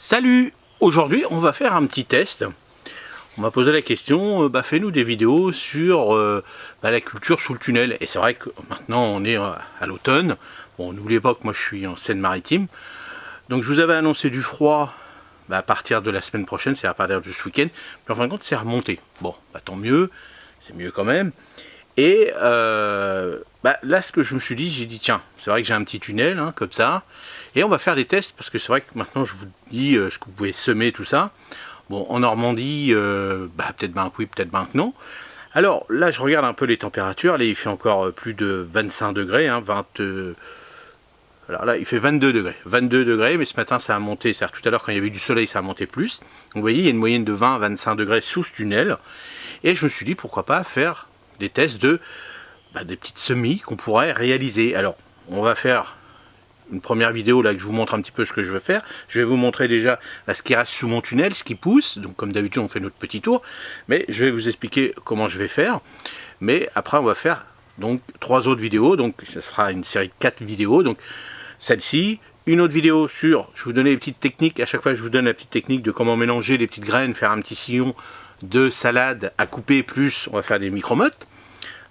Salut! Aujourd'hui, on va faire un petit test. On m'a posé la question, fais-nous des vidéos sur la culture sous le tunnel. Et c'est vrai que maintenant, on est à l'automne. Bon, n'oubliez pas que moi, je suis en Seine-Maritime. Donc, je vous avais annoncé du froid à partir de la semaine prochaine, c'est à partir de ce week-end. Mais en fin de compte, c'est remonté. Bon, tant mieux, c'est mieux quand même. Et là, ce que je me suis dit, j'ai dit, tiens, c'est vrai que j'ai un petit tunnel, comme ça. Et on va faire des tests, parce que c'est vrai que maintenant, je vous dis ce que vous pouvez semer, tout ça. Bon, en Normandie, peut-être que oui, peut-être que non. Alors, là, je regarde un peu les températures. Là, il fait encore plus de 25 degrés, alors là, il fait 22 degrés. 22 degrés, mais ce matin, ça a monté. C'est-à-dire, tout à l'heure, quand il y avait du soleil, ça a monté plus. Donc, vous voyez, il y a une moyenne de 20 à 25 degrés sous ce tunnel. Et je me suis dit, pourquoi pas faire des tests de des petites semis qu'on pourrait réaliser. Alors, on va faire une première vidéo là que je vous montre un petit peu ce que je veux faire. Je vais vous montrer déjà ce qui reste sous mon tunnel, ce qui pousse. Donc, comme d'habitude, on fait notre petit tour. Mais je vais vous expliquer comment je vais faire. Mais après, on va faire donc 3 autres vidéos. Donc, ça sera une série de 4 vidéos. Donc, celle-ci, une autre vidéo sur, je vais vous donner les petites techniques. À chaque fois, je vous donne la petite technique de comment mélanger les petites graines, faire un petit sillon de salade à couper, plus on va faire des micro-mottes.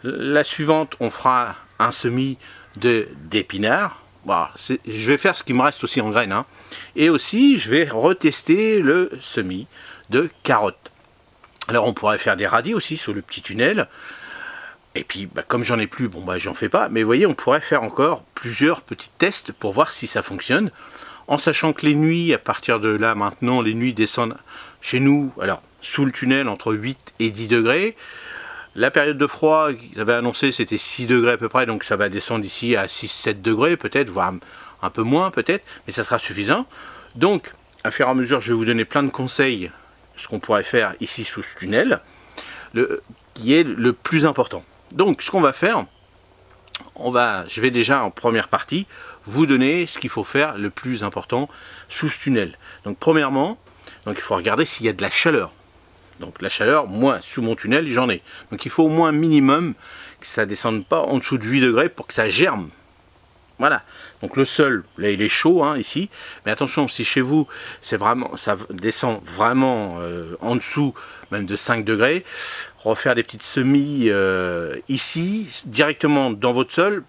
La suivante, on fera un semis d'épinards. Voilà, je vais faire ce qui me reste aussi en graines. Et aussi, je vais retester le semis de carottes. Alors, on pourrait faire des radis aussi sur le petit tunnel. Et puis, comme j'en ai plus, j'en fais pas. Mais vous voyez, on pourrait faire encore plusieurs petits tests pour voir si ça fonctionne. En sachant que les nuits, à partir de là, maintenant, les nuits descendent chez nous, alors, sous le tunnel, entre 8 et 10 degrés. La période de froid, ils avaient annoncé, c'était 6 degrés à peu près, donc ça va descendre ici à 6-7 degrés peut-être, voire un peu moins peut-être, mais ça sera suffisant. Donc, à fur et à mesure, je vais vous donner plein de conseils, ce qu'on pourrait faire ici sous ce tunnel, qui est le plus important. Donc, ce qu'on va faire, je vais déjà en première partie vous donner ce qu'il faut faire le plus important sous ce tunnel. Donc, premièrement, il faut regarder s'il y a de la chaleur. Donc la chaleur, moi, sous mon tunnel, j'en ai. Donc il faut au moins un minimum que ça ne descende pas en dessous de 8 degrés pour que ça germe. Voilà. Donc le sol, là, il est chaud, ici. Mais attention, si chez vous, ça descend vraiment en dessous, même de 5 degrés, refaire des petites semis ici, directement dans votre sol,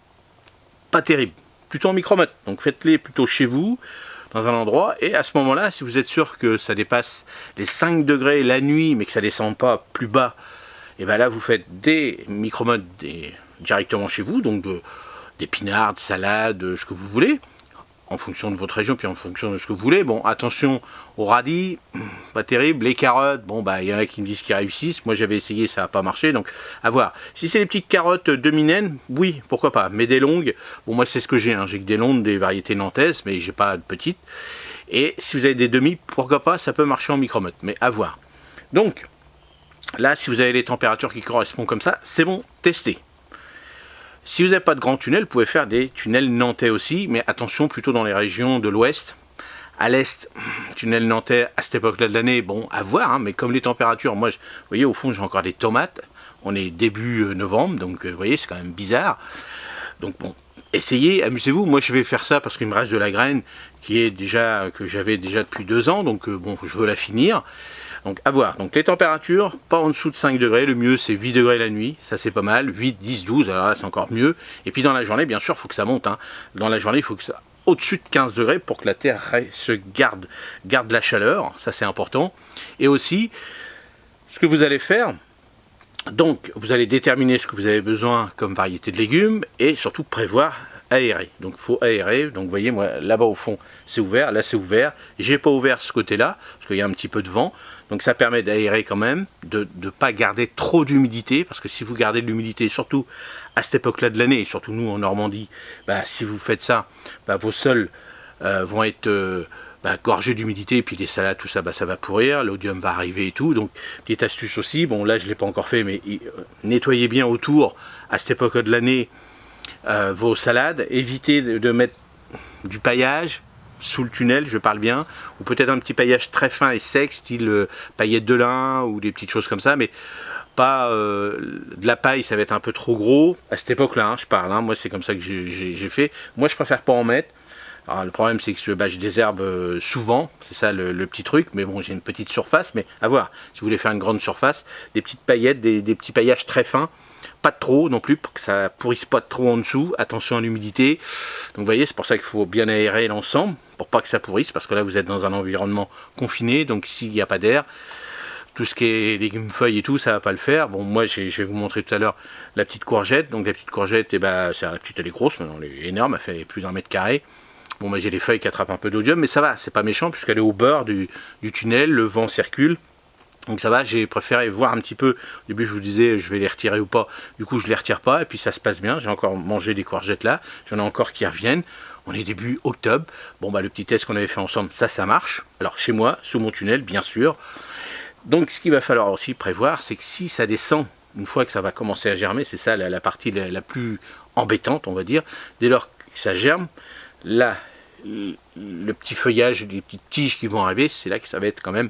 pas terrible. Plutôt en micro-motte. Donc faites-les plutôt chez vous, dans un endroit, et à ce moment-là, si vous êtes sûr que ça dépasse les 5 degrés la nuit, mais que ça ne descend pas plus bas, et bien là, vous faites des micro-mottes directement chez vous, donc d'épinards, de salades, ce que vous voulez, en fonction de votre région, puis en fonction de ce que vous voulez. Bon, attention au radis, pas terrible. Les carottes, il y en a qui me disent qu'ils réussissent. Moi, j'avais essayé, ça n'a pas marché, donc à voir. Si c'est des petites carottes demi-naines, oui, pourquoi pas. Mais des longues, moi, c'est ce que j'ai. J'ai que des longues, des variétés nantaises, mais j'ai pas de petites. Et si vous avez des demi, pourquoi pas, ça peut marcher en micro-motte, mais à voir. Donc, là, si vous avez les températures qui correspondent comme ça, c'est bon, testez. Si vous n'avez pas de grand tunnel, vous pouvez faire des tunnels nantais aussi, mais attention, plutôt dans les régions de l'ouest. À l'est, tunnel nantais, à cette époque-là de l'année, à voir, mais comme les températures, moi, vous voyez, au fond, j'ai encore des tomates. On est début novembre, donc vous voyez, c'est quand même bizarre. Donc essayez, amusez-vous. Moi, je vais faire ça parce qu'il me reste de la graine que j'avais déjà depuis 2 ans, donc je veux la finir. Donc à voir. Donc les températures, pas en dessous de 5 degrés. Le mieux c'est 8 degrés la nuit. Ça c'est pas mal. 8, 10, 12, alors là c'est encore mieux. Et puis dans la journée, bien sûr, il faut que ça monte. Dans la journée, il faut que ça au-dessus de 15 degrés pour que la terre garde la chaleur. Ça c'est important. Et aussi, ce que vous allez faire, donc vous allez déterminer ce que vous avez besoin comme variété de légumes et surtout prévoir aérer. Donc il faut aérer. Donc vous voyez, moi là-bas au fond c'est ouvert, là c'est ouvert. J'ai pas ouvert ce côté-là parce qu'il y a un petit peu de vent. Donc ça permet d'aérer quand même, de ne pas garder trop d'humidité, parce que si vous gardez de l'humidité, surtout à cette époque-là de l'année, et surtout nous en Normandie, si vous faites ça, vos sols vont être gorgés d'humidité, et puis les salades, tout ça, ça va pourrir, l'odium va arriver et tout. Donc petite astuce aussi, là je ne l'ai pas encore fait, mais nettoyez bien autour, à cette époque de l'année, vos salades, évitez de mettre du paillage, sous le tunnel, je parle bien, ou peut-être un petit paillage très fin et sec, style paillettes de lin ou des petites choses comme ça, mais pas de la paille, ça va être un peu trop gros à cette époque-là, je parle, moi c'est comme ça que j'ai fait. Moi je préfère pas en mettre, Alors le problème c'est que bah, je désherbe souvent, c'est ça le petit truc, mais bon j'ai une petite surface, mais à voir, si vous voulez faire une grande surface, des petites paillettes, des petits paillages très fins, pas de trop non plus pour que ça pourrisse pas trop en dessous, attention à l'humidité. Donc vous voyez, c'est pour ça qu'il faut bien aérer l'ensemble, pour pas que ça pourrisse, parce que là vous êtes dans un environnement confiné, donc s'il n'y a pas d'air, tout ce qui est légumes feuilles et tout, ça va pas le faire. Bon, moi je vais vous montrer tout à l'heure la petite courgette. Donc la petite courgette, et bah, la petite elle est grosse, maintenant elle est énorme, elle fait plus d'1 mètre carré. Bon, bah, j'ai les feuilles qui attrapent un peu d'odium, mais ça va, c'est pas méchant puisqu'elle est au bord du tunnel, le vent circule. Donc ça va, j'ai préféré voir un petit peu. Au début je vous disais je vais les retirer ou pas, du coup je les retire pas et puis ça se passe bien. J'ai encore mangé des courgettes là, j'en ai encore qui reviennent. On est début octobre. Bon bah le petit test qu'on avait fait ensemble, ça marche. Alors chez moi, sous mon tunnel bien sûr. Donc ce qu'il va falloir aussi prévoir, c'est que si ça descend, une fois que ça va commencer à germer, c'est ça la partie la plus embêtante on va dire, dès lors que ça germe, là le petit feuillage, les petites tiges qui vont arriver, c'est là que ça va être quand même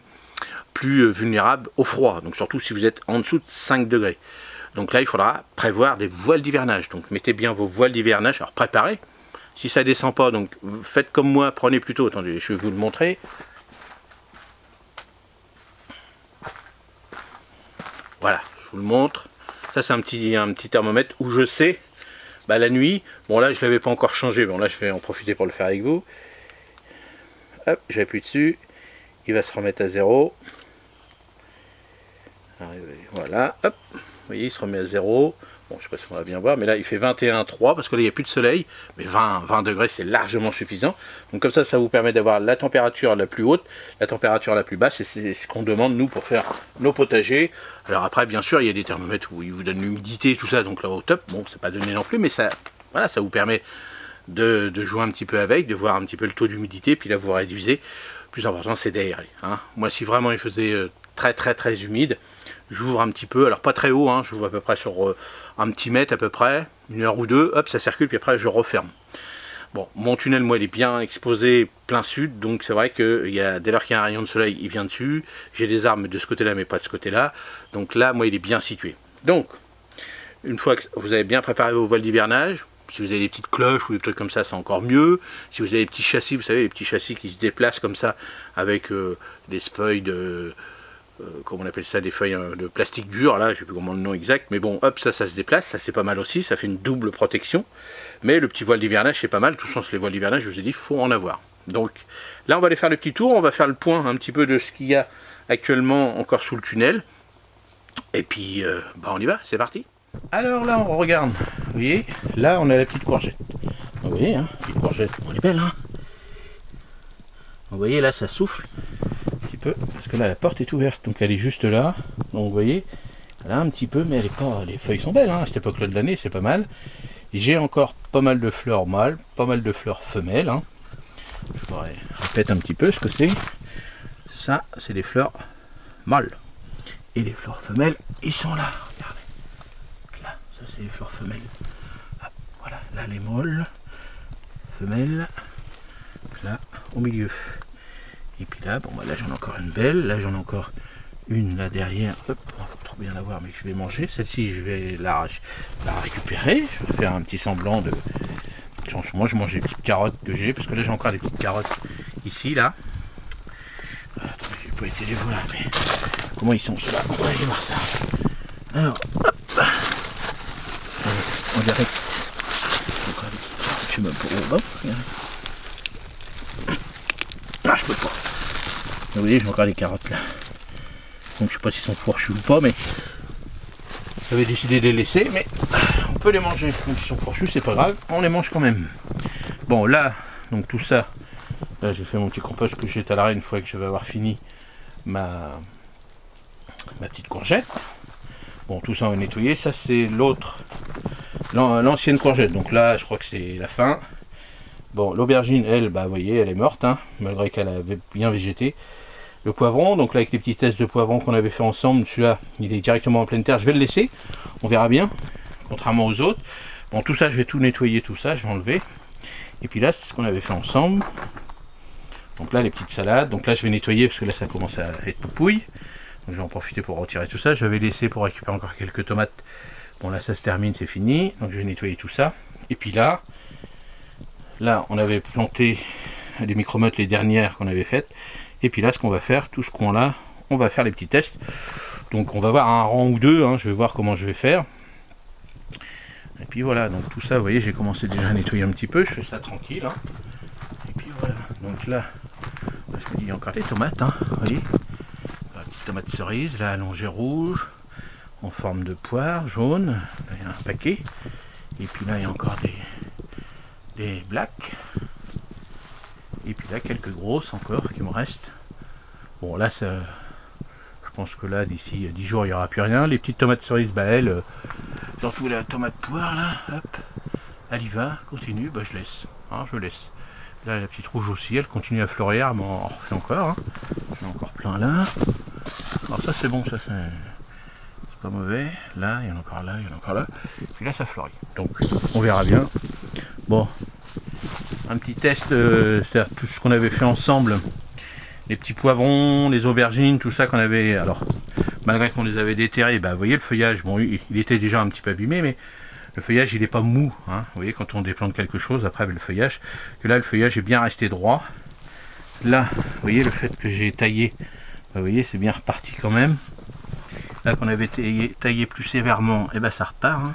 plus vulnérable au froid, donc surtout si vous êtes en dessous de 5 degrés. Donc là il faudra prévoir des voiles d'hivernage, donc mettez bien vos voiles d'hivernage, alors préparez, si ça descend pas, donc faites comme moi, prenez plutôt, attendez je vais vous le montrer. Voilà, je vous le montre. Ça c'est un petit thermomètre où je sais, bah, la nuit, bon là je l'avais pas encore changé, bon là je vais en profiter pour le faire avec vous. Hop, j'appuie dessus, il va se remettre à 0. Voilà, hop, vous voyez il se remet à 0. Bon je sais pas si on va bien voir, mais là il fait 21,3 parce que là il n'y a plus de soleil, mais 20 degrés c'est largement suffisant. Donc comme ça vous permet d'avoir la température la plus haute, la température la plus basse, et c'est ce qu'on demande nous pour faire nos potagers. Alors après bien sûr il y a des thermomètres où ils vous donnent l'humidité et tout ça, donc là au top, bon c'est pas donné non plus, mais ça, voilà, ça vous permet de jouer un petit peu avec, de voir un petit peu le taux d'humidité, puis là vous réduisez. Le plus important c'est d'aérer, hein. Moi si vraiment il faisait très humide, j'ouvre un petit peu, alors pas très haut, hein, j'ouvre à peu près sur un petit mètre à peu près, 1 heure ou 2, hop ça circule, puis après je referme. Bon, mon tunnel moi il est bien exposé plein sud, donc c'est vrai que dès lors qu'il y a un rayon de soleil il vient dessus, j'ai des arbres de ce côté là mais pas de ce côté là, donc là moi il est bien situé. Donc une fois que vous avez bien préparé vos voiles d'hivernage, si vous avez des petites cloches ou des trucs comme ça, c'est encore mieux. Si vous avez des petits châssis, vous savez, les petits châssis qui se déplacent comme ça avec des feuilles de comment on appelle ça, des feuilles de plastique dur, là je sais plus comment le nom exact, mais bon hop ça se déplace, ça c'est pas mal aussi, ça fait une double protection. Mais le petit voile d'hivernage c'est pas mal, tout sens les voiles d'hivernage je vous ai dit il faut en avoir. Donc là on va aller faire le petit tour, on va faire le point un petit peu de ce qu'il y a actuellement encore sous le tunnel, et puis bah on y va, c'est parti. Alors là on regarde, vous voyez, là on a la petite courgette, vous voyez hein, petite courgette, elle est belle hein, vous voyez là ça souffle parce que là la porte est ouverte, donc elle est juste là, donc vous voyez elle a un petit peu, mais elle est pas, les feuilles sont belles hein, à cette époque là de l'année, c'est pas mal. J'ai encore pas mal de fleurs mâles, pas mal de fleurs femelles hein. Je vous répète un petit peu ce que c'est. Ça c'est des fleurs mâles et les fleurs femelles ils sont là, regardez là, ça c'est les fleurs femelles. Hop, voilà, là les mâles femelles, là au milieu. Et puis là, bon bah là j'en ai encore une belle, là j'en ai encore une là derrière, hop, on va trop bien la voir mais je vais manger, celle-ci je vais la récupérer, je vais faire un petit semblant de... Moi je mange les petites carottes que j'ai, parce que là j'ai encore des petites carottes ici, là. Attendez, j'ai pas été les voir, mais comment ils sont ceux-là, on va aller voir ça. Alors, hop, on direct, encore des petites carottes, je sais même pas, hop, regardez. Ah, je peux pas. Vous voyez, j'ai encore des carottes là. Donc je sais pas s'ils sont fourchus ou pas, mais j'avais décidé de les laisser, mais on peut les manger. Donc ils sont fourchus, c'est pas grave, on les mange quand même. Bon là, donc tout ça, là j'ai fait mon petit compost que j'étalerai une fois que je vais avoir fini ma petite courgette. Bon tout ça on va nettoyer, ça c'est l'ancienne courgette, donc là je crois que c'est la fin. Bon, l'aubergine, elle, bah vous voyez, elle est morte, hein, malgré qu'elle avait bien végété. Le poivron, donc là avec les petits tests de poivron qu'on avait fait ensemble, celui-là, il est directement en pleine terre. Je vais le laisser, on verra bien, contrairement aux autres. Bon, tout ça, je vais tout nettoyer, tout ça, je vais enlever. Et puis là, c'est ce qu'on avait fait ensemble. Donc là, les petites salades. Donc là, je vais nettoyer parce que là, ça commence à être poupouille. Donc je vais en profiter pour retirer tout ça. Je vais laisser pour récupérer encore quelques tomates. Bon, là, ça se termine, c'est fini. Donc je vais nettoyer tout ça. Et puis là, là on avait planté les micromottes, les dernières qu'on avait faites, et puis là ce qu'on va faire, tout ce qu'on a, on va faire les petits tests. Donc on va voir un rang ou deux, hein, je vais voir comment je vais faire. Et puis voilà, donc tout ça, vous voyez, j'ai commencé déjà à nettoyer un petit peu, je fais ça tranquille. Hein. Et puis voilà, donc là, parce qu'il y a encore des tomates, hein, vous voyez, la petite tomate cerise, là allongée rouge, en forme de poire jaune, là il y a un paquet. Et puis là il y a encore des blacks. Et puis là quelques grosses encore qui me restent. Bon là ça, je pense que là d'ici 10 jours il n'y aura plus rien. Les petites tomates cerises, bah elles, surtout la tomate poire là, hop, elle y va, continue, bah je laisse, hein, je laisse. Là la petite rouge aussi, elle continue à fleurir, mais on en refait encore, hein. J'en ai encore plein là. Alors ça c'est bon, ça c'est pas mauvais. Là, il y en a encore là, il y en a encore là. Puis là ça fleurit. Donc on verra bien. Bon, un petit test, c'est-à-dire tout ce qu'on avait fait ensemble. Les petits poivrons, les aubergines, tout ça qu'on avait. Alors, malgré qu'on les avait déterrés, bah, vous voyez le feuillage, bon, il était déjà un petit peu abîmé, mais le feuillage il n'est pas mou. Hein. Vous voyez, quand on déplante quelque chose, après avec le feuillage, que là le feuillage est bien resté droit. Là, vous voyez le fait que j'ai taillé, bah, vous voyez, c'est bien reparti quand même. Là qu'on avait taillé plus sévèrement, et ben ça repart. Hein.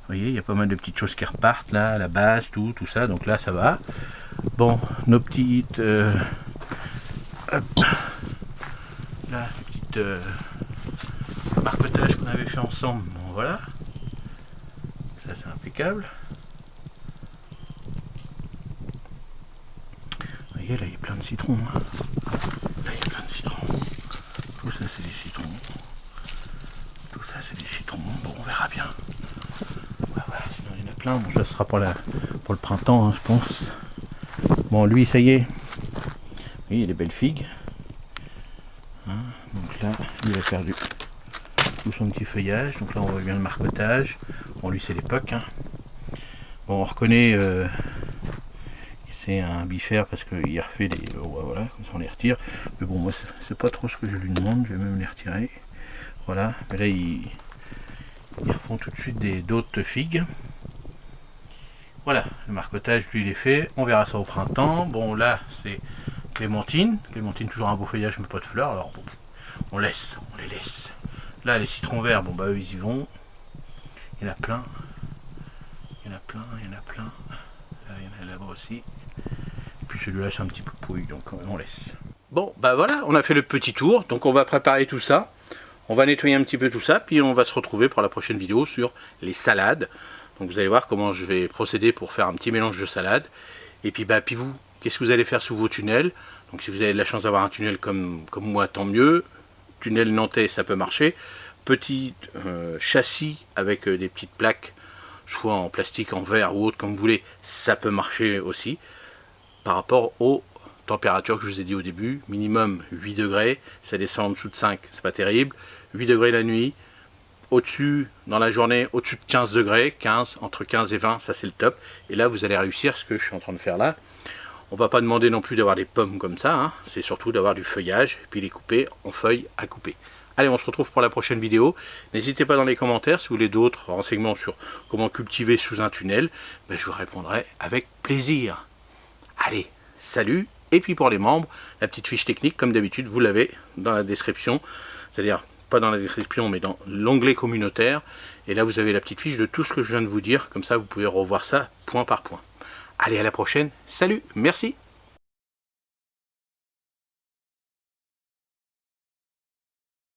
Vous voyez, il y a pas mal de petites choses qui repartent là, la base, tout ça, donc là ça va. Bon, nos petites. Hop. Là, petite marcotage qu'on avait fait ensemble, bon voilà. Ça c'est impeccable. Vous voyez, là il y a plein de citrons. Hein. Là il y a plein de citrons. Tout ça c'est des citrons. Tout ça c'est des citrons. Bon, on verra bien. Ouais, sinon il y en a plein. Bon, ça sera pour le printemps, hein, je pense. Bon, lui, ça y est. Oui, il y a des belles figues. Hein, donc là, il a perdu tout son petit feuillage. Donc là, on voit bien le marcotage. Bon, lui, c'est l'époque. Hein. Bon, on reconnaît c'est un bifère parce qu'il refait les. Voilà, comme ça on les retire. Mais bon, moi, c'est pas trop ce que je lui demande. Je vais même les retirer. Voilà. Mais là, ils refont tout de suite d'autres figues. Voilà, le marcotage, lui, il est fait. On verra ça au printemps. Bon, là, c'est clémentine. Clémentine, toujours un beau feuillage, mais pas de fleurs. Alors, bon, on les laisse. Là, les citrons verts, bon, bah, eux, ils y vont. Il y en a plein. Là, il y en a là-bas aussi. Et puis celui-là, c'est un petit peu pourri, donc on laisse. Bon, bah voilà, on a fait le petit tour. Donc, on va préparer tout ça. On va nettoyer un petit peu tout ça. Puis, on va se retrouver pour la prochaine vidéo sur les salades. Donc vous allez voir comment je vais procéder pour faire un petit mélange de salade. Et puis bah puis vous, qu'est-ce que vous allez faire sous vos tunnels? Donc si vous avez de la chance d'avoir un tunnel comme moi, tant mieux. Tunnel nantais, ça peut marcher. Petit châssis avec des petites plaques, soit en plastique, en verre ou autre comme vous voulez, ça peut marcher aussi. Par rapport aux températures que je vous ai dit au début, minimum 8 degrés, ça descend en dessous de 5, c'est pas terrible. 8 degrés la nuit. Au-dessus, dans la journée, au-dessus de 15 degrés, entre 15 et 20, ça c'est le top. Et là, vous allez réussir ce que je suis en train de faire là. On va pas demander non plus d'avoir des pommes comme ça, hein. C'est surtout d'avoir du feuillage, et puis les couper en feuilles à couper. Allez, on se retrouve pour la prochaine vidéo. N'hésitez pas dans les commentaires, si vous voulez d'autres renseignements sur comment cultiver sous un tunnel, ben, je vous répondrai avec plaisir. Allez, salut. Et puis pour les membres, la petite fiche technique, comme d'habitude, vous l'avez dans la description. C'est-à-dire, pas dans la description, mais dans l'onglet communautaire. Et là, vous avez la petite fiche de tout ce que je viens de vous dire. Comme ça, vous pouvez revoir ça point par point. Allez, à la prochaine. Salut, merci.